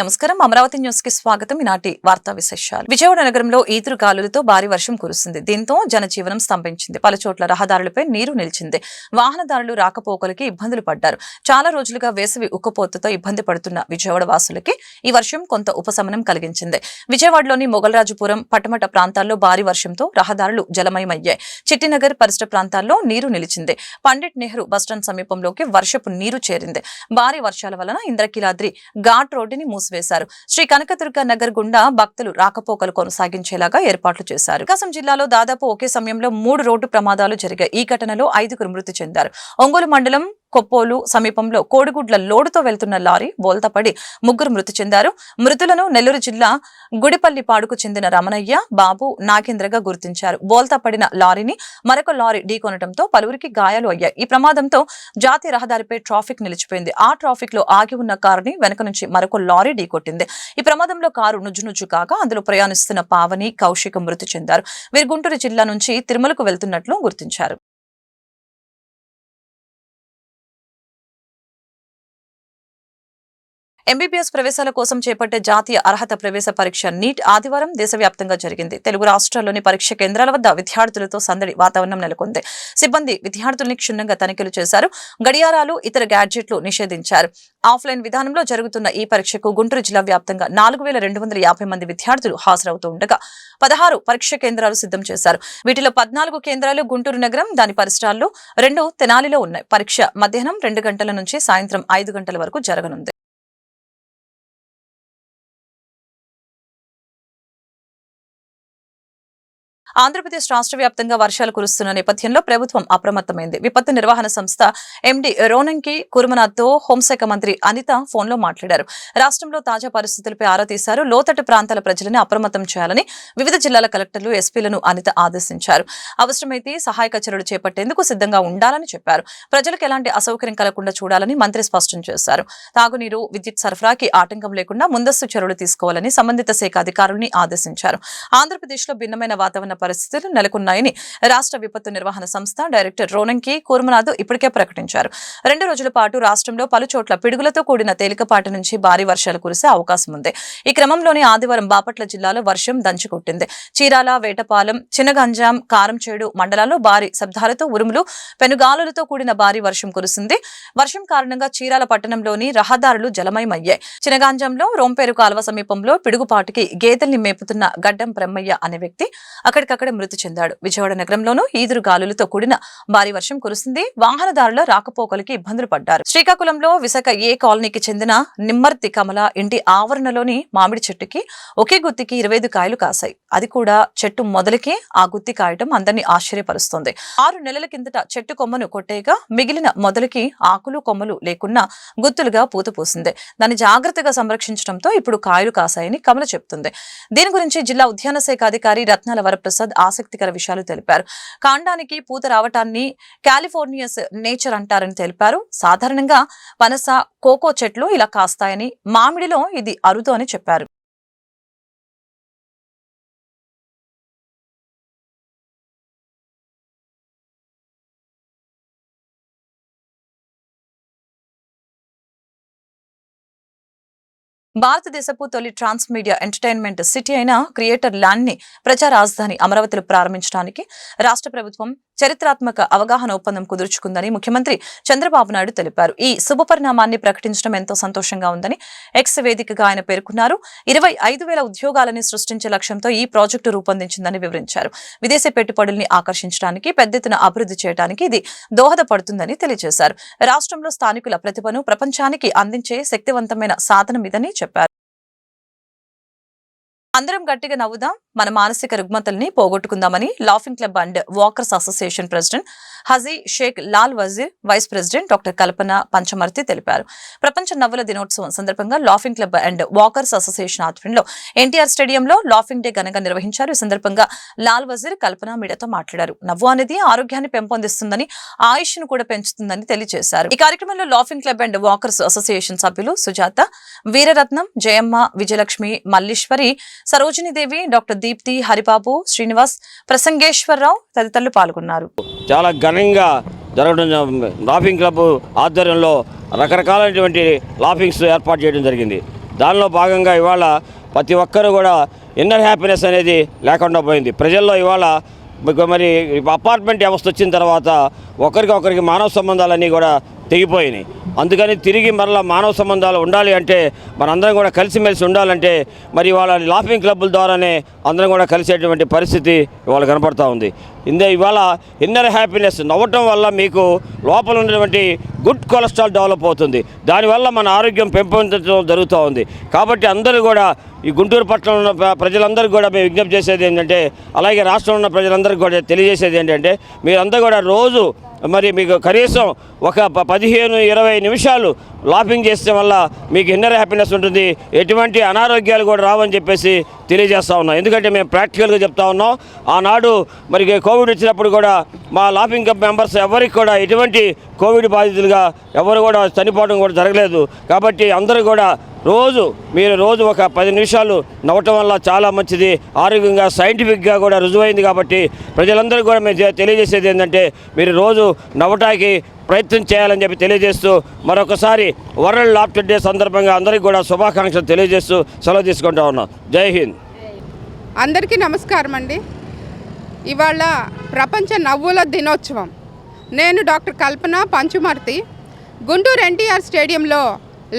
నమస్కారం. అమరావతి న్యూస్ కి స్వాగతం. ఈనాటి వార్తా విశేషాలు. విజయవాడ నగరంలో ఈదురు గాలులతో భారీ వర్షం కురుస్తుంది. దీంతో జనజీవనం స్తంభించింది. పలుచోట్ల రహదారులపై నీరు నిలిచింది. వాహనదారులు రాకపోకలకి ఇబ్బందులు పడ్డారు. చాలా రోజులుగా వేసవి ఉక్కపోతతో ఇబ్బంది పడుతున్న విజయవాడ వాసులకి ఈ వర్షం కొంత ఉపశమనం కలిగించింది. విజయవాడలోని మొగల్రాజుపురం, పటమట ప్రాంతాల్లో భారీ వర్షంతో రహదారులు జలమయమయ్యాయి. చిట్టినగర్ పరిసర ప్రాంతాల్లో నీరు నిలిచింది. పండిట్ నెహ్రూ బస్టాండ్ సమీపంలోకి వర్షపు నీరు చేరింది. భారీ వర్షాల వలన ఇంద్రకీలాద్రి ఘాట్ రోడ్డుని మూసివేశారు. శ్రీ కనకదుర్గ నగర్ గుండా భక్తులు రాకపోకలు కొనసాగించేలాగా ఏర్పాట్లు చేశారు. ప్రకాశం జిల్లాలో దాదాపు ఒకే సమయంలో 3 రోడ్డు ప్రమాదాలు జరిగాయి. ఈ ఘటనలో 5గురు మృతి చెందారు. ఒంగోలు మండలం కొప్పోలు సమీపంలో కోడిగుడ్ల లోడుతో వెళ్తున్న లారీ బోల్తాపడి 3 మృతి చెందారు. మృతులను నెల్లూరు జిల్లా గుడిపల్లిపాడుకు చెందిన రమణయ్య, బాబు, నాగేంద్రగా గుర్తించారు. బోల్తాపడిన లారీని మరొక లారీ ఢీకొనడంతో పలువురికి గాయాలు అయ్యాయి. ఈ ప్రమాదంతో జాతీయ రహదారిపై ట్రాఫిక్ నిలిచిపోయింది. ఆ ట్రాఫిక్ లో ఆగి ఉన్న కారుని వెనక నుంచి మరొక లారీ ఢీకొట్టింది. ఈ ప్రమాదంలో కారు నుజ్జునుజ్జు కాగా అందులో ప్రయాణిస్తున్న పావని, కౌశిక మృతి చెందారు. వీరు గుంటూరు జిల్లా నుంచి తిరుమలకు వెళ్తున్నట్లు గుర్తించారు. ఎంబీబీఎస్ ప్రవేశాల కోసం చేపట్టే జాతీయ అర్హత ప్రవేశ పరీక్ష నీట్ ఆదివారం దేశవ్యాప్తంగా జరిగింది. తెలుగు రాష్ట్రాల్లోని పరీక్ష కేంద్రాల వద్ద విద్యార్థులతో సందడి వాతావరణం నెలకొంది. సిబ్బంది విద్యార్థుల్ని క్షుణ్ణంగా తనిఖీలు చేశారు. గడియారాలు, ఇతర గ్యాడ్జెట్లు నిషేధించారు. ఆఫ్లైన్ విధానంలో జరుగుతున్న ఈ పరీక్షకు గుంటూరు జిల్లా వ్యాప్తంగా 4250 మంది విద్యార్థులు హాజరవుతూ ఉండగా 16 పరీక్ష కేంద్రాలు సిద్ధం చేశారు. వీటిలో 14 కేంద్రాలు గుంటూరు నగరం, దాని పరిసరాల్లో, 2 తెనాలిలో ఉన్నాయి. పరీక్ష మధ్యాహ్నం 2 గంటల నుంచి సాయంత్రం 5 గంటల వరకు జరగనుంది. ఆంధ్రప్రదేశ్ రాష్ట్ర వ్యాప్తంగా వర్షాలు కురుస్తున్న నేపథ్యంలో ప్రభుత్వం అప్రమత్తమైంది. విపత్తు నిర్వహణ సంస్థ ఎండీ రోనంకి కుర్మనాథ్తో హోంశాఖ మంత్రి అనిత ఫోన్లో మాట్లాడారు. రాష్ట్రంలో తాజా పరిస్థితులపై ఆరా తీశారు. లోతట్టు ప్రాంతాల ప్రజలను అప్రమత్తం చేయాలని వివిధ జిల్లాల కలెక్టర్లు, ఎస్పీలను అనిత ఆదేశించారు. అవసరమైతే సహాయక చర్యలు చేపట్టేందుకు సిద్ధంగా ఉండాలని చెప్పారు. ప్రజలకు ఎలాంటి అసౌకర్యం కలగకుండా చూడాలని మంత్రి స్పష్టం చేశారు. తాగునీరు, విద్యుత్ సరఫరాకి ఆటంకం లేకుండా ముందస్తు చర్యలు తీసుకోవాలని సంబంధిత శాఖ అధికారుల్ని ఆదేశించారు. ఆంధ్రప్రదేశ్లో భిన్నమైన వాతావరణ పరిస్థితులు నెలకొన్నాయని రాష్ట్ర విపత్తు నిర్వహణ సంస్థ డైరెక్టర్ రోనంకి కుర్మనాథ్ ఇప్పటికే ప్రకటించారు. 2 రోజుల పాటు రాష్ట్రంలో పలుచోట్ల పిడుగులతో కూడిన తేలికపాటి నుంచి భారీ వర్షాలు కురిసే అవకాశం ఉంది. ఈ క్రమంలోనే ఆదివారం బాపట్ల జిల్లాలో వర్షం దంచుకొట్టింది. చీరాల, వేటపాలెం, చినగంజాం, కారంచేడు మండలాల్లో భారీ శబ్దాలతో ఉరుములు, పెనుగాలులతో కూడిన భారీ వర్షం కురిసింది. వర్షం కారణంగా చీరాల పట్టణంలోని రహదారులు జలమయమయ్యాయి. చినగంజాంలో రోంపేరు కాలువ సమీపంలో పిడుగుపాటుకి గేదెల్ని మేపుతున్న గడ్డం బ్రహ్మయ్య అనే వ్యక్తి అక్కడికక్కడ మృతి చెందాడు. విజయవాడ నగరంలోనూ ఈదురు గాలులతో కూడిన భారీ వర్షం కురిసింది. వాహనదారుల రాకపోకలకి ఇబ్బందులు పడ్డారు. శ్రీకాకుళంలో విశాఖ ఏ కాలనీకి చెందిన నిమ్మర్తి కమల ఇంటి ఆవరణలోని మామిడి చెట్టుకి ఒకే గుత్తికి 25 కాయలు కాశాయి. అది కూడా చెట్టు మొదలకే ఆ గుత్తి కాయటం అందరినీ ఆశ్చర్యపరుస్తోంది. 6 నెలల కిందట చెట్టు కొమ్మను కొట్టేయగా మిగిలిన మొదలకి ఆకులు, కొమ్మలు లేకున్నా గుత్తులుగా పూత పూసింది. దాన్ని జాగ్రత్తగా సంరక్షించడంతో ఇప్పుడు కాయలు కాశాయని కమల చెప్తుంది. దీని గురించి జిల్లా ఉద్యాన శాఖ అధికారి రత్నాల వరప్రసాద్ ఆసక్తికర విషయాలు తెలిపారు. కాండానికి పూత రావటాన్ని కాలిఫోర్నియస్ నేచర్ అంటారని తెలిపారు. సాధారణంగా పనస, కోకో చెట్లు ఇలా కాస్తాయని, మామిడిలో ఇది అరుదు అని చెప్పారు. భారతదేశపు తొలి ట్రాన్స్ మీడియా ఎంటర్టైన్మెంట్ సిటీ అయిన క్రియేటర్ ల్యాండ్ ని ప్రజా రాజధాని అమరావతిలో ప్రారంభించడానికి రాష్ట్ర ప్రభుత్వం చరిత్రాత్మక అవగాహన ఒప్పందం కుదుర్చుకుందని ముఖ్యమంత్రి చంద్రబాబు నాయుడు తెలిపారు. ఈ శుభ పరిణామాన్ని ప్రకటించడం ఎంతో సంతోషంగా ఉందని ఎక్స్ వేదికగా ఆయన పేర్కొన్నారు. 25,000 ఉద్యోగాలని సృష్టించే లక్ష్యంతో ఈ ప్రాజెక్టు రూపొందించిందని వివరించారు. విదేశీ పెట్టుబడుల్ని ఆకర్షించడానికి, పెద్ద ఎత్తున అభివృద్ధి చేయడానికి ఇది దోహదపడుతుందని తెలియజేశారు. రాష్ట్రంలో స్థానికుల ప్రతిభను ప్రపంచానికి అందించే శక్తివంతమైన సాధనం ఇదని చెప్పారు. అందరం గట్టిగా నవ్వుదాం, మన మానసిక రుగ్మతల్ని పోగొట్టుకుందామని laughing club and walkers association president Haji Sheikh Lal Wazir, vice president doctor Kalpana Panchamarthi తెలిపారు. ప్రపంచ నవ్వుల దినోత్సవం సందర్భంగా laughing club and walkers association ఆధ్వర్యంలో ఎన్టీఆర్ స్టేడియంలో లాఫింగ్ డే ఘనంగా నిర్వహించారు. ఈ సందర్భంగా లాల్ వజీర్, కల్పన మీడియాతో మాట్లాడారు. నవ్వు అనేది ఆరోగ్యాన్ని పెంపొందిస్తుందని, ఆయుష్ను కూడా పెంచుతుందని తెలియజేశారు. ఈ కార్యక్రమంలో laughing club and walkers association సభ్యులు సుజాత, వీరరత్నం, జయమ్మ, విజయలక్ష్మి, మల్లీశ్వరి, సరోజినీదేవి, డాక్టర్ దీప్తి, హరిబాబు, శ్రీనివాస్, ప్రసంగేశ్వరరావు తదితరులు పాల్గొన్నారు. చాలా ఘనంగా జరగడం, లాఫింగ్ క్లబ్ ఆధ్వర్యంలో రకరకాలైనటువంటి లాఫింగ్స్ ఏర్పాటు చేయడం జరిగింది. దానిలో భాగంగా ఇవాళ ప్రతి ఒక్కరు కూడా ఇన్నర్ హ్యాపీనెస్ అనేది లేకుండా పోయింది ప్రజల్లో. ఇవాళ మరి అపార్ట్మెంట్ వ్యవస్థ వచ్చిన తర్వాత ఒకరికి మానవ సంబంధాలన్నీ కూడా తెగిపోయినాయి. అందుకని తిరిగి మరలా మానవ సంబంధాలు ఉండాలి అంటే మనందరం కూడా కలిసిమెలిసి ఉండాలంటే మరి వాళ్ళ లాఫింగ్ క్లబ్బుల ద్వారానే అందరం కూడా కలిసేటువంటి పరిస్థితి ఇవాళ కనపడుతూ ఉంది. ఇవాళ ఇన్నర్ హ్యాపీనెస్ నవ్వటం వల్ల మీకు లోపల ఉన్నటువంటి గుడ్ కొలెస్ట్రాల్ డెవలప్ అవుతుంది. దానివల్ల మన ఆరోగ్యం పెంపొందించడం జరుగుతూ ఉంది. కాబట్టి అందరూ కూడా ఈ గుంటూరు పట్టణంలో ఉన్న ప్రజలందరికీ కూడా మేము విజ్ఞప్తి చేసేది ఏంటంటే, అలాగే రాష్ట్రంలో ఉన్న ప్రజలందరికీ కూడా తెలియజేసేది ఏంటంటే, మీరందరూ కూడా రోజు మరి మీకు కనీసం ఒక 15-20 నిమిషాలు లాఫింగ్ చేసే వల్ల మీకు ఇన్నర్ హ్యాపీనెస్ ఉంటుంది, ఎటువంటి అనారోగ్యాలు కూడా రావని చెప్పేసి తెలియజేస్తూ ఉన్నాం. ఎందుకంటే మేము ప్రాక్టికల్గా చెప్తా ఉన్నాం. ఆనాడు మరి కోవిడ్ వచ్చినప్పుడు కూడా మా లాఫింగ్ క్లబ్ మెంబర్స్ ఎవరికి కూడా ఎటువంటి కోవిడ్ బాధితులుగా ఎవరు కూడా చనిపోవడం కూడా జరగలేదు. కాబట్టి అందరూ కూడా మీరు రోజు ఒక 10 నిమిషాలు నవ్వటం వల్ల చాలా మంచిది, ఆరోగ్యంగా సైంటిఫిక్గా కూడా రుజువైంది. కాబట్టి ప్రజలందరూ కూడా మేము తెలియజేసేది ఏంటంటే, మీరు రోజు నవ్వటానికి ప్రయత్నం చేయాలని చెప్పి తెలియజేస్తూ మరొకసారి వరల్డ్ లాఫ్టర్ డే సందర్భంగా అందరికీ కూడా శుభాకాంక్షలు తెలియజేస్తూ సెలవు తీసుకుంటా ఉన్నాం. జై హింద్. అందరికీ నమస్కారం అండి. ఇవాళ ప్రపంచ నవ్వుల దినోత్సవం. నేను డాక్టర్ కల్పన పంచుమర్తి. గుంటూరు ఎన్టీఆర్ స్టేడియంలో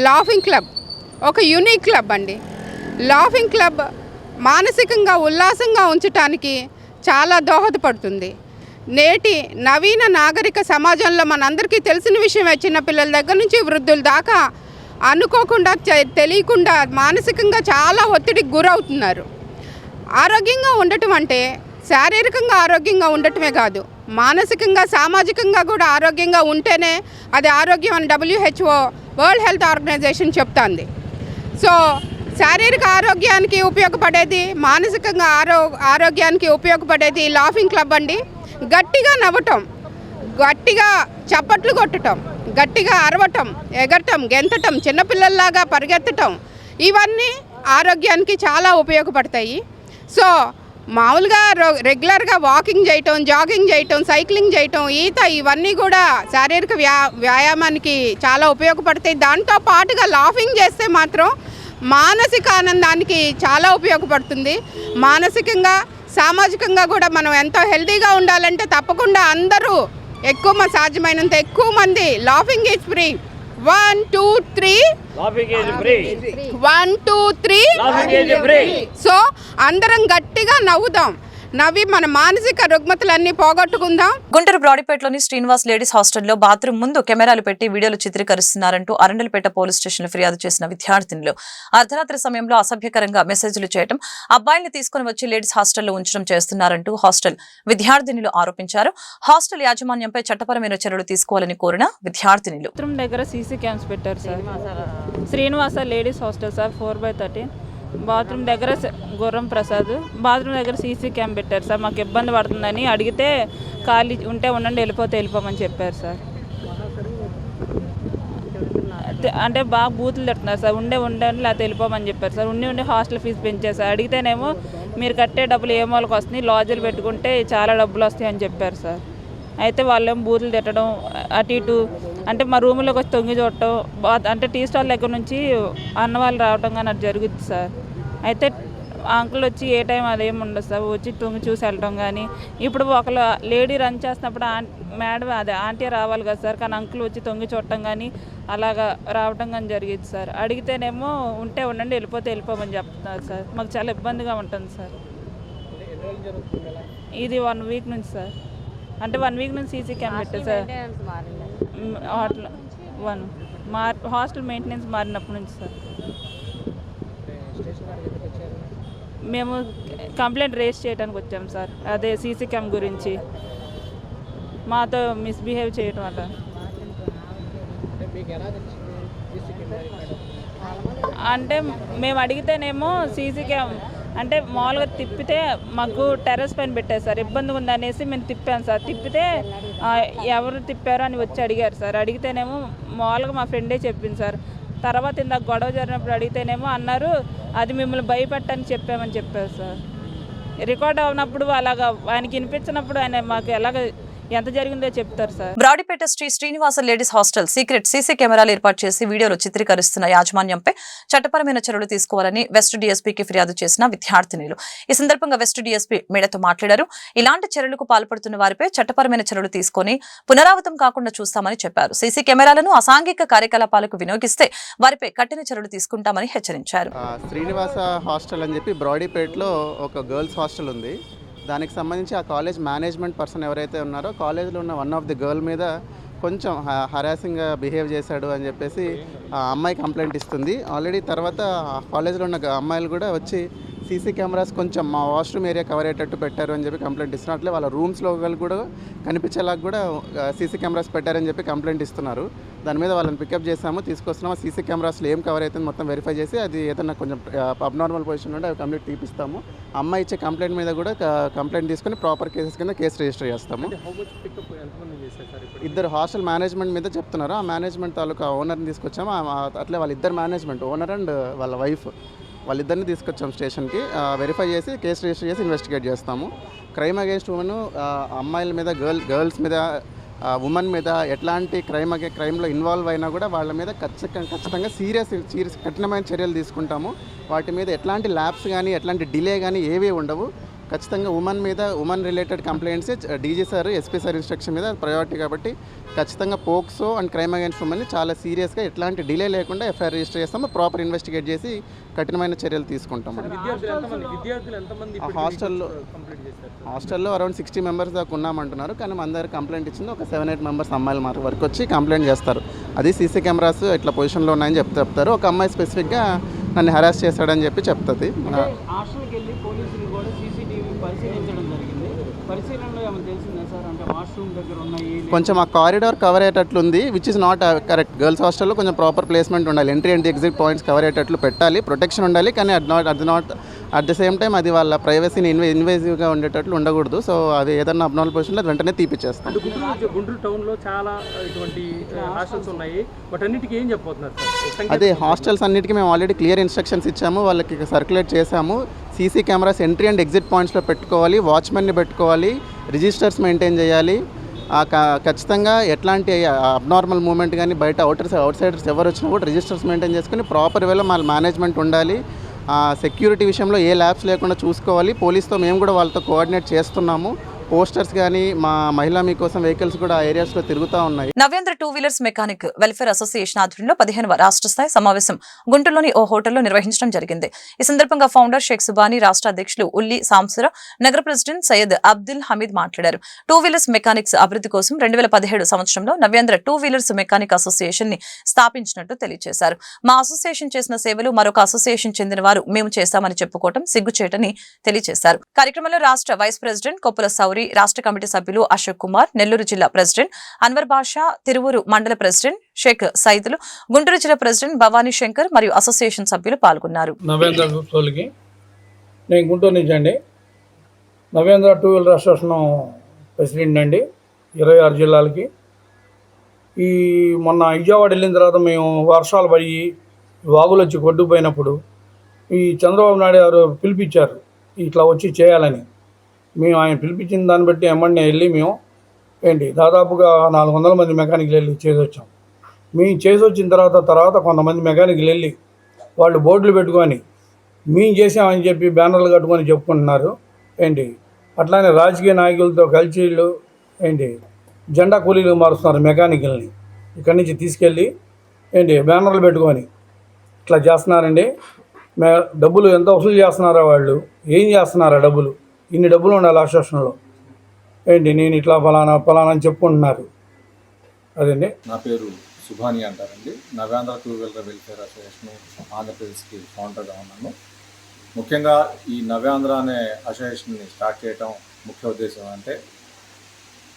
లాఫింగ్ క్లబ్ ఒక యూనిక్ క్లబ్ అండి. లాఫింగ్ క్లబ్ మానసికంగా ఉల్లాసంగా ఉంచటానికి చాలా దోహదపడుతుంది. నేటి నవీన నాగరిక సమాజంలో మనందరికీ తెలిసిన విషయమే, చిన్న పిల్లల దగ్గర నుంచి వృద్ధుల దాకా అనుకోకుండా తెలియకుండా మానసికంగా చాలా ఒత్తిడికి గురవుతున్నారు. ఆరోగ్యంగా ఉండటం అంటే శారీరకంగా ఆరోగ్యంగా ఉండటమే కాదు, మానసికంగా సామాజికంగా కూడా ఆరోగ్యంగా ఉంటేనే అది ఆరోగ్యం అని WHO వరల్డ్ హెల్త్ ఆర్గనైజేషన్ చెప్తుంది. సో శారీరక ఆరోగ్యానికి ఉపయోగపడేది, మానసికంగా ఆరోగ్యానికి ఉపయోగపడేది లాఫింగ్ క్లబ్ అండి. గట్టిగా నవ్వటం, గట్టిగా చప్పట్లు కొట్టడం, గట్టిగా అరవటం, ఎగరటం, గెంతటం, చిన్నపిల్లల్లాగా పరిగెత్తటం, ఇవన్నీ ఆరోగ్యానికి చాలా ఉపయోగపడతాయి. సో మామూలుగా రెగ్యులర్గా వాకింగ్ చేయటం, జాగింగ్ చేయటం, సైక్లింగ్ చేయటం, ఈత, ఇవన్నీ కూడా శారీరక వ్యాయామానికి చాలా ఉపయోగపడతాయి. దాంతో పాటుగా లాఫింగ్ చేస్తే మాత్రం మానసిక ఆనందానికి చాలా ఉపయోగపడుతుంది. మానసికంగా సామాజికంగా కూడా మనం ఎంతో హెల్తీగా ఉండాలంటే తప్పకుండా అందరూ సాధ్యమైనంత ఎక్కువ మంది లాఫింగ్ ఈజ్ ఫ్రీ. 1 2 3 1 2 3. సో అందరం గట్టిగా నవ్వుదాం, నవ్వి మన మానసిక రుగ్మతలన్నీ పోగొట్టుకుందాం. గుంటూరు బ్రాడీపేటలోని శ్రీనివాస్ లేడీస్ హాస్టల్లో బాత్రూమ్ ముందు కెమెరాలు పెట్టి వీడియోలు చిత్రీకరిస్తున్నారంటూ అరండలపేట పోలీస్ స్టేషన్లో ఫిర్యాదు చేసిన విద్యార్థినులు అర్ధరాత్రి సమయంలో అసభ్యకరంగా మెసేజ్లు చేయడం, అబ్బాయిల్ని తీసుకుని వచ్చి లేడీస్ హాస్టల్లో ఉంచడం చేస్తున్నారంటూ హాస్టల్ విద్యార్థినులు ఆరోపించారు. హాస్టల్ యాజమాన్యంపై చట్టపరమైన చర్యలు తీసుకోవాలని కోరిన విద్యార్థినులు దగ్గర సీసీ క్యామ్స్ పెట్టారు sir. Srinivasa ladies hostel sir 4/13. Bathroom దగ్గర గుర్రం ప్రసాద్ బాత్రూమ్ దగ్గర సీసీ క్యామ్ పెట్టారు సార్. మాకు ఇబ్బంది పడుతుందని అడిగితే ఖాళీ ఉంటే ఉండండి, వెళ్ళిపోమని చెప్పారు సార్. అంటే బాగా బూతులు తిడుతున్నారు సార్. ఉండండి లేకపోతే వెళ్ళిపోమని చెప్పారు సార్. ఉండి హాస్టల్ ఫీజు పెంచారు సార్. అడిగితేనేమో మీరు కట్టే డబ్బులు ఏ మూలకు వస్తున్నాయి, లాడ్జీలు పెట్టుకుంటే చాలా డబ్బులు వస్తాయి అని చెప్పారు సార్. అయితే వాళ్ళేమో బూతులు తిట్టడం, అటు ఇటు అంటే మా రూమ్లోకి వచ్చి తొంగి చూడటం, అంటే టీ స్టాల్ దగ్గర నుంచి అన్న వాళ్ళు రావటం కానీ అది జరుగుతుంది సార్. అయితే అంకుల్ వచ్చి ఏ టైం అదేమి ఉండదు సార్, వచ్చి తొంగి చూసి వెళ్ళటం కానీ. ఇప్పుడు ఒకళ్ళు లేడీ రన్ చేస్తున్నప్పుడు మేడం ఆంటీ రావాలి కదా సార్, కానీ అంకుల్ వచ్చి తొంగి చూడటం కానీ అలాగా రావటం కానీ జరిగింది సార్. అడిగితేనేమో ఉంటే ఉండండి, వెళ్ళిపోమని చెప్తున్నారు సార్. మాకు చాలా ఇబ్బందిగా ఉంటుంది సార్. ఇది 1 వీక్ నుంచి సార్. అంటే 1 వీక్ నుంచి సీసీ క్యామ్ పెట్టారు సార్. హాస్టల్ మెయింటెనెన్స్ మారినప్పటి నుంచి సార్. మేము కంప్లైంట్ రేస్ చేయడానికి వచ్చాం సార్. అదే సీసీ క్యామ్ గురించి మాతో మిస్బిహేవ్ చేయటం అట్లా. అంటే మేము అడిగితేనేమో సీసీ క్యామ్ అంటే మామూలుగా తిప్పితే మాకు టెర్రస్ పైన పెట్టారు సార్. ఇబ్బందిగా ఉందనేసి మేము తిప్పాను సార్. తిప్పితే ఎవరు తిప్పారో అని వచ్చి అడిగారు సార్. అడిగితేనేమో మామూలుగా మా ఫ్రెండే చెప్పింది సార్. తర్వాత ఇందాక గొడవ జరిగినప్పుడు అడిగితేనేమో అన్నారు అది మిమ్మల్ని భయపెట్టని చెప్పామని చెప్పారు సార్. రికార్డ్ అవునప్పుడు అలాగా ఆయనకి వినిపించినప్పుడు ఆయన మాకు ఎలాగ ఎంత జరిగిందో చెప్తారు sir. Brodipet Sri Srinivasa ladies hostel secret CC కెమెరాలు ఏర్పాటు చేసి వీడియోలు చిత్రీకరిస్తున్న యాజమాన్యంపై చట్టపరమైన చర్యలు తీసుకోవాలని వెస్ట్ డీఎస్పీకి ఫిర్యాదు చేసిన విద్యార్థినులు. ఈ సందర్భంగా వెస్ట్ డీఎస్పీ మీడియాతో మాట్లాడారు. ఇలాంటి చర్యలకు పాల్పడుతున్న వారిపై చట్టపరమైన చర్యలు తీసుకుని పునరావృతం కాకుండా చూస్తామని చెప్పారు. సీసీ కెమెరాలను అసాంఘిక కార్యకలాపాలకు వినియోగిస్తే వారిపై కఠిన చర్యలు తీసుకుంటామని హెచ్చరించారు. శ్రీనివాస హాస్టల్ అని చెప్పి బ్రాడీపేటలో ఒక గర్ల్స్ హాస్టల్ ఉంది. దానికి సంబంధించి ఆ కాలేజ్ మేనేజ్మెంట్ పర్సన్ ఎవరైతే ఉన్నారో కాలేజ్లో ఉన్న వన్ ఆఫ్ ది గర్ల్ మీద కొంచెం హరాసింగ్గా బిహేవ్ చేశాడు అని చెప్పేసి ఆ అమ్మాయి కంప్లైంట్ ఇస్తుంది. ఆల్రెడీ తర్వాత కాలేజ్లో ఉన్న అమ్మాయిలు కూడా వచ్చి సీసీ కెమెరాస్ కొంచెం మా వాష్రూమ్ ఏరియా కవర్ అయ్యేటట్టు పెట్టారు అని చెప్పి కంప్లైంట్ ఇస్తున్నారు. అట్లే వాళ్ళ రూమ్స్లో కూడా కనిపించేలాగా కూడా సీసీ కెమెరాస్ పెట్టారని చెప్పి కంప్లైంట్ ఇస్తున్నారు. దాని మీద వాళ్ళని పికప్ చేసాము, తీసుకొస్తున్నాము. సీసీ కెమెరాస్లో ఏం కవర్ అవుతుంది మొత్తం వెరిఫై చేసి అది ఏదైనా కొంచెం అబ్నార్మల్ పొజిషన్ ఉంటే అవి కంప్లీట్ తీపిస్తాము. అమ్మాయి ఇచ్చే కంప్లైంట్ మీద కూడా కంప్లైంట్ తీసుకొని ప్రాపర్ కేసెస్ కింద కేసు రిజిస్టర్ చేస్తాము. ఇద్దరు హాస్టల్ మేనేజ్మెంట్ మీద చెప్తున్నారు. ఆ మేనేజ్మెంట్ తాలూకా ఓనర్ని తీసుకొచ్చాము. అట్లే వాళ్ళిద్దరు మేనేజ్మెంట్ ఓనర్ అండ్ వాళ్ళ వైఫ్ వాళ్ళిద్దరిని తీసుకొచ్చాం స్టేషన్కి. వెరిఫై చేసి కేసు రిజిస్టర్ చేసి ఇన్వెస్టిగేట్ చేస్తాము. క్రైమ్ అగేన్స్ట్ ఉమెన్, అమ్మాయిల మీద గర్ల్స్ మీద ఉమెన్ మీద ఎట్లాంటి క్రైమ్లో ఇన్వాల్వ్ అయినా కూడా వాళ్ళ మీద ఖచ్చితంగా సీరియస్ కఠినమైన చర్యలు తీసుకుంటాము. వాటి మీద ఎట్లాంటి ల్యాబ్స్ కానీ ఎట్లాంటి డిలే కానీ ఏవీ ఉండవు. ఖచ్చితంగా women related complaints DG sir SP sir instruction మీద ప్రయారిటీ కాబట్టి ఖచ్చితంగా పోక్సో అండ్ క్రైమ్ అగైన్స్ ఉమెన్ని చాలా సీరియస్గా ఎట్లాంటి డిలే లేకుండా ఎఫ్ఐఆర్ రిజిస్టర్ చేస్తాము. ప్రాపర్ ఇన్వెస్టిగేట్ చేసి కఠినమైన చర్యలు తీసుకుంటాము. హాస్టల్లో అరౌండ్ 60 మెంబర్స్ దాకా ఉన్నామంటున్నారు. కానీ మన దగ్గర కంప్లైంట్ ఇచ్చింది ఒక 7-8 మెంబర్స్ అమ్మాయిలు మాకు వరకు వచ్చి కంప్లైంట్ చేస్తారు. అది సీసీ కెమెరాస్ ఇట్లా పొజిషన్లో ఉన్నాయని చెప్తారు. ఒక అమ్మాయి స్పెసిఫిక్గా నన్ను హెరాస్ చేశాడని చెప్పి చెప్తుంది. కొంచెం ఆ కారిడార్ కవర్ అయ్యేటట్లు ఉంది, which is not correct. Girls హాస్టల్లో కొంచెం ప్రాపర్ ప్లేస్మెంట్ ఉండాలి. Entry and exit points cover అయ్యేటట్లు పెట్టాలి, ప్రొటెక్షన్ ఉండాలి. కానీ అట్ ద సేమ్ టైం అది వాళ్ళ ప్రైవసీని ఇన్వేజివ్గా ఉండేటట్లు ఉండకూడదు. సో అది ఏదన్నా అబ్నార్మల్ పొజిషన్లో అది వెంటనే తీపిచ్చేస్తాం. గుంటూరు టౌన్లో చాలా ఇటువంటి హాస్టల్స్ ఉన్నాయి. బట్ అన్నిటికీ ఏం చెప్పబోతున్నారు? అదే హాస్టల్స్ అన్నిటికీ మేము ఆల్రెడీ క్లియర్ ఇన్స్ట్రక్షన్స్ ఇచ్చాము, వాళ్ళకి సర్క్యులేట్ చేశాము. CC cameras entry and exit పాయింట్స్లో పెట్టుకోవాలి, వాచ్మెన్ని పెట్టుకోవాలి, రిజిస్టర్స్ మెయింటైన్ చేయాలి. ఖచ్చితంగా ఎట్లాంటి అబ్నార్మల్ మూమెంట్ కానీ బయట అవుట్ సైడర్స్ ఎవరు వచ్చినా కూడా రిజిస్టర్స్ మెయింటైన్ చేసుకుని ప్రాపర్ వేలో మన మేనేజ్మెంట్ ఉండాలి. సెక్యూరిటీ విషయంలో ఏ ల్యాబ్స్ లేకుండా చూసుకోవాలి. పోలీస్తో మేము కూడా వాళ్ళతో కోఆర్డినేట్ చేస్తున్నాము. పోస్టర్స్ కానీ మా మహిళా మీకోసం వెహికల్స్ కూడా ఆ ఏరియాస్లో తిరుగుతూ ఉన్నాయి. నవ్యాంధ్ర 2 వీలర్స్ మెకానిక్ వెల్ఫేర్ అసోసియేషన్ ఆధ్వర్యంలో 15వ రాష్ట్ర స్థాయి సమావేశం గుంటూరులోని ఓ హోటల్లో నిర్వహించడం జరిగింది. ఈ సందర్భంగా ఫౌండర్ షేక్ సుబానీ, రాష్ట్ర అధ్యక్షులు ఉల్లి సాంసర, నగర ప్రెసిడెంట్ సయ్యద్ అబ్దుల్ హమీద్ మాట్లాడారు. 2 వీలర్స్ మెకానిక్స్ అభివృద్ధి కోసం 2017 సంవత్సరంలో నవ్యాంధ్ర 2 వీలర్స్ మెకానిక్ అసోసియేషన్ ని స్థాపించినట్టు తెలియజేశారు. మా అసోసియేషన్ చేసిన సేవలు మరొక అసోసియేషన్ చెందిన వారు మేము చేస్తామని చెప్పుకోవడం సిగ్గుచేటని తెలియజేశారు. కార్యక్రమంలో రాష్ట్ర వైస్ ప్రెసిడెంట్ కొప్పుల సౌరి, రాష్ట్ర కమిటీ సభ్యులు అశోక్ కుమార్, నెల్లూరు జిల్లా ప్రెసిడెంట్ అన్వర్ బాషా, తిరువూరు మండల ప్రెసిడెంట్ షేక్ సైదులు, గుంటూరు జిల్లా ప్రెసిడెంట్ భవానీ శంకర్ మరియు అసోసియేషన్ సభ్యులు పాల్గొన్నారు. నేను గుంటూరు నుంచి అండి. నవ్యాంధ్ర 2 వీలర్ అసోసియేషన్ ప్రెసిడెంట్ అండి 26 జిల్లాలకి. ఈ మొన్న విజయవాడ వెళ్ళిన తర్వాత మేము వర్షాలు పడి వాగులు వచ్చి కొట్టుకుపోయినప్పుడు ఈ చంద్రబాబు నాయుడు గారు పిలిపించారు ఇట్లా వచ్చి చేయాలని. మేము ఆయన పిలిపించిన దాన్ని బట్టి ఎమ్మడిని వెళ్ళి మేము దాదాపుగా 400 మంది మెకానిక్లు వెళ్ళి చేసి వచ్చాం. మేము చేసి వచ్చిన తర్వాత కొంతమంది మెకానిక్లు వెళ్ళి వాళ్ళు బోర్డులు పెట్టుకొని మేము చేసామని చెప్పి బ్యానర్లు కట్టుకొని చెప్పుకుంటున్నారు. అట్లానే రాజకీయ నాయకులతో కలిసి వీళ్ళు జెండా కూలీలు మారుస్తున్నారు మెకానికల్ని. ఇక్కడి నుంచి తీసుకెళ్ళి బ్యానర్లు పెట్టుకొని ఇట్లా చేస్తున్నారండి. డబ్బులు ఎంత వసూలు చేస్తున్నారో వాళ్ళు, ఏం చేస్తున్నారా డబ్బులు, ఇన్ని డబ్బులు ఉండాలి అసోసియేషన్లో నేను ఇట్లా ఫలానా అని చెప్పుకుంటున్నారు. అదండి. నా పేరు సుభాని అంటారండి. నవ్యాంధ్ర 2 వీలర్ వెల్ఫేర్ అసోసియేషన్ ఆంధ్రప్రదేశ్కి ఫౌండర్గా ఉన్నాను. ముఖ్యంగా ఈ నవ్యాంధ్ర అనే అసోసియేషన్ని స్టార్ట్ చేయడం ముఖ్య ఉద్దేశం అంటే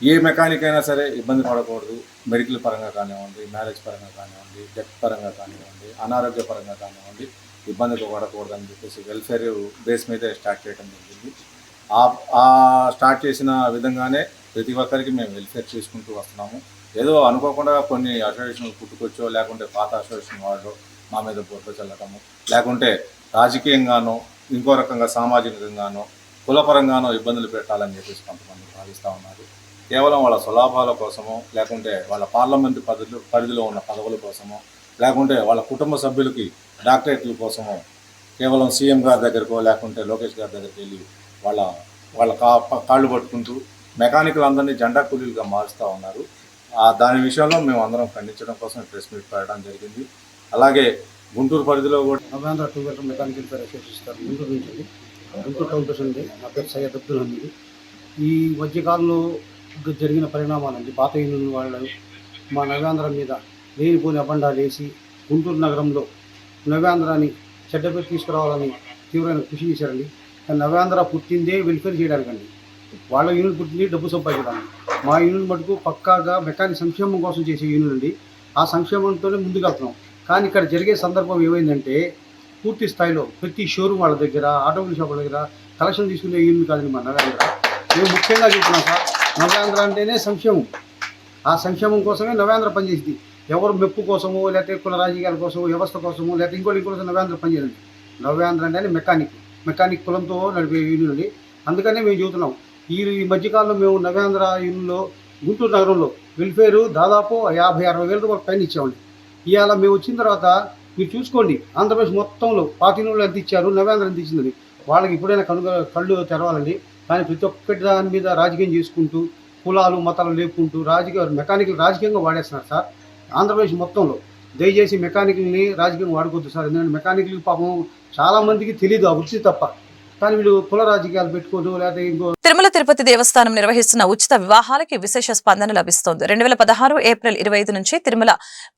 ఏ మెకానిక్ అయినా సరే ఇబ్బంది పడకూడదు. మెడికల్ పరంగా కానివ్వండి, మ్యారేజ్ పరంగా కానివ్వండి, డెత్ పరంగా కానివ్వండి, అనారోగ్య పరంగా కానివ్వండి ఇబ్బంది పడకూడదు అని చెప్పేసి వెల్ఫేర్ బేస్ మీదే స్టార్ట్ చేయడం జరిగింది. ఆ స్టార్ట్ చేసిన విధంగానే ప్రతి ఒక్కరికి మేము వెల్ఫేర్ చేసుకుంటూ వస్తున్నాము. ఏదో అనుకోకుండా కొన్ని అసోసియేషన్లు పుట్టుకొచ్చో లేకుంటే పాత అసోసియేషన్ వాళ్ళు మా మీద బురద చల్లటము, లేకుంటే రాజకీయంగానో ఇంకో రకంగా సామాజికంగానో కులపరంగానో ఇబ్బందులు పెట్టాలని చెప్పేసి కొంతమంది భావిస్తూ ఉన్నారు. కేవలం వాళ్ళ స్వలాభాల కోసమో, లేకుంటే వాళ్ళ పార్లమెంటు పరిధిలో ఉన్న పదవుల కోసమో, లేకుంటే వాళ్ళ కుటుంబ సభ్యులకి డాక్టరేట్ల కోసమో కేవలం సీఎం గారి దగ్గరకో లేకుంటే లోకేష్ గారి దగ్గరికి వెళ్ళి వాళ్ళ కాళ్ళు పట్టుకుంటూ మెకానికల్ అందరినీ జెండా కూలీలుగా మారుస్తూ ఉన్నారు. దాని విషయంలో మేము అందరం ఖండించడం కోసం ప్రెస్ మీట్ పెట్టడం జరిగింది. అలాగే గుంటూరు పరిధిలో కూడా Navyandhra two wheeler mechanical fire association Guntur నుంచి అండి. గుంటూరు టౌన్ ప్రెసిడెంట్ నా పేరు సయ్యద్ అబ్దుల్ హమీద్. ఈ మధ్యకాలంలో జరిగిన పరిణామాలండి, పాత యూనియన్ వాళ్ళు మా నవ్యాంధ్ర మీద లేనిపోని అబండాలు వేసి గుంటూరు నగరంలో నవ్యాంధ్రాని చెడ్డపేరు తీసుకురావాలని తీవ్రమైన కృషి చేశారండి. కానీ నవ్యాంధ్ర పుట్టిందే వెల్ఫేర్ చేయడానికండి. వాళ్ళ యూనియన్ పుట్టింది డబ్బు సంపాదించడానికి. మా యూనియన్ మటుకు పక్కాగా మెకానిక్ సంక్షేమం కోసం చేసే యూనియన్ అండి. ఆ సంక్షేమంతోనే ముందుకు వెళ్తున్నాం. కానీ ఇక్కడ జరిగే సందర్భం ఏమైందంటే, పూర్తి స్థాయిలో ప్రతి షోరూమ్ వాళ్ళ దగ్గర, ఆటోమొబైల్ షాపుల దగ్గర కలెక్షన్ తీసుకునే యూనియన్ కాదండి మా నవ్యాంధ్ర. మేము ముఖ్యంగా చెప్తున్నాం సార్, నవ్యాంధ్ర అంటేనే సంక్షేమం. ఆ సంక్షేమం కోసమే నవ్యాంధ్ర పనిచేసింది. ఎవరు మెప్పు కోసమో, లేకపోతే కుల రాజకీయాల కోసమో, వ్యవస్థ కోసమో, లేకపోతే ఇంకోటి కోసం నవ్యాంధ్ర పనిచేయండి. నవ్యాంధ్ర అంటే మెకానిక్ కులంతో నడిపే యూనియన్ అండి. అందుకనే మేము చెబుతున్నాం, ఈ మధ్యకాలంలో మేము నవ్యాంధ్ర యూనియన్లో గుంటూరు నగరంలో వెల్ఫేరు దాదాపు 50-60 వేల రూపాయలు పైన ఇచ్చామండి. ఇవాళ మేము వచ్చిన తర్వాత మీరు చూసుకోండి, ఆంధ్రప్రదేశ్ మొత్తంలో పార్టీలు ఎంత ఇచ్చారు, నవ్యాంధ్ర ఎంత ఇచ్చిందని. వాళ్ళకి ఇప్పుడైనా కళ్ళు తెరవాలండి. కానీ ప్రతి ఒక్కటి దాని మీద రాజకీయం చేసుకుంటూ, కులాలు మతాలు లేపుకుంటూ మెకానికల్ రాజకీయంగా వాడేస్తున్నారు సార్ ఆంధ్రప్రదేశ్ మొత్తంలో. దయచేసి మెకానికల్ని రాజకీయంగా వాడుకోవద్దు సార్. ఎందుకంటే మెకానికల్ పాపం చాలామందికి తెలియదు ఆ వృత్తి తప్ప. కానీ వీళ్ళు కుల రాజకీయాలు పెట్టుకోదు, లేకపోతే ఇంకో. తిరుమల తిరుపతి దేవస్థానం నిర్వహిస్తున్న ఉచిత వివాహాలకి విశేష స్పందన లభిస్తోంది. 2016 ఏప్రిల్ 25 నుంచి తిరుమల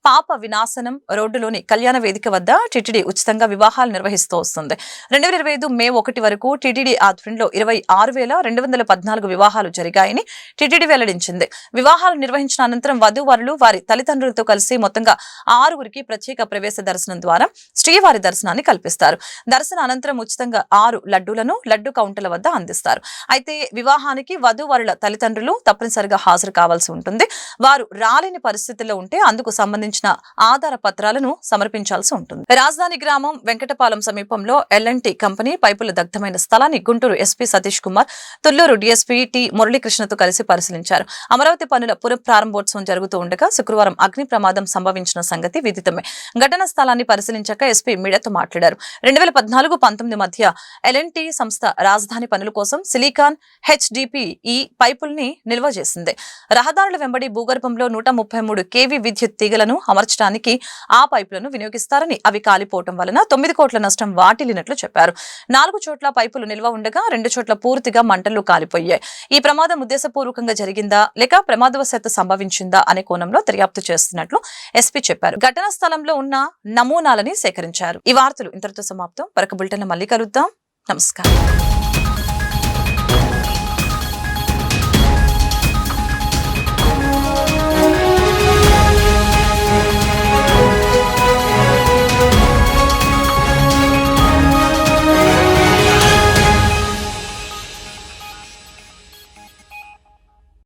పాప వినాశనం రోడ్డులోని కళ్యాణ వేదిక వద్ద టీటీడీ ఉచితంగా వివాహాలు నిర్వహిస్తూ వస్తుంది. 2025 మే 1 వరకు టీటీడీ ఆధ్వర్యంలో 26,214 వివాహాలు జరిగాయని టీటీడీ వెల్లడించింది. వివాహాలు నిర్వహించిన అనంతరం వధూవరులు వారి తల్లిదండ్రులతో కలిసి మొత్తంగా 6 ప్రత్యేక ప్రవేశ దర్శనం ద్వారా శ్రీవారి దర్శనాన్ని కల్పిస్తారు. దర్శన అనంతరం ఉచితంగా 6 లడ్డూలను లడ్డు కౌంటర్ల వద్ద అందిస్తారు. అయితే వివాహానికి వధూవరుల తల్లిదండ్రులు తప్పనిసరిగా హాజరు కావాల్సి ఉంటుంది. వారు రాలేని పరిస్థితుల్లో ఉంటే అందుకు సంబంధించిన ఆధార పత్రాలను సమర్పించాల్సి ఉంటుంది. రాజధాని గ్రామం వెంకటపాలెం సమీపంలో L&T కంపెనీ పైపులు దగ్ధమైన స్థలాన్ని Guntur SP Satish Kumar, Thullur DSP T మురళీకృష్ణతో కలిసి పరిశీలించారు. అమరావతి పనుల పునఃప్రారంభోత్సవం జరుగుతూ ఉండగా శుక్రవారం అగ్ని ప్రమాదం సంభవించిన సంగతి విదితమే. ఘటనా స్థలాన్ని పరిశీలించాక ఎస్పీ మీడియాతో మాట్లాడారు. 2014-19 మధ్య L&T సంస్థ రాజధాని పనుల కోసం సిలికాన్ HDPE పైపుల్ని నిల్వ చేసింది. రహదారుల వెంబడి భూగర్భంలో 133 kV విద్యుత్ తీగలను అమర్చడానికి ఆ పైపులను వినియోగిస్తారని, అవి కాలిపోవటం వలన 9 కోట్ల నష్టం వాటిల్లినట్లు చెప్పారు. 4 చోట్ల పైపులు నిల్వ ఉండగా 2 చోట్ల పూర్తిగా మంటలు కాలిపోయాయి. ఈ ప్రమాదం ఉద్దేశపూర్వకంగా జరిగిందా లేక ప్రమాదవశాత్తు సంభవించిందా అనే కోణంలో దర్యాప్తు చేస్తున్నట్లు ఎస్పీ చెప్పారు. ఘటనా స్థలంలో ఉన్న నమూనాలని సేకరించారు. ఈ వార్తలు ఇంతటితో సమాప్తం. మరొక బులెటిన్లో మళ్ళీ కలుద్దాం. నమస్కారం.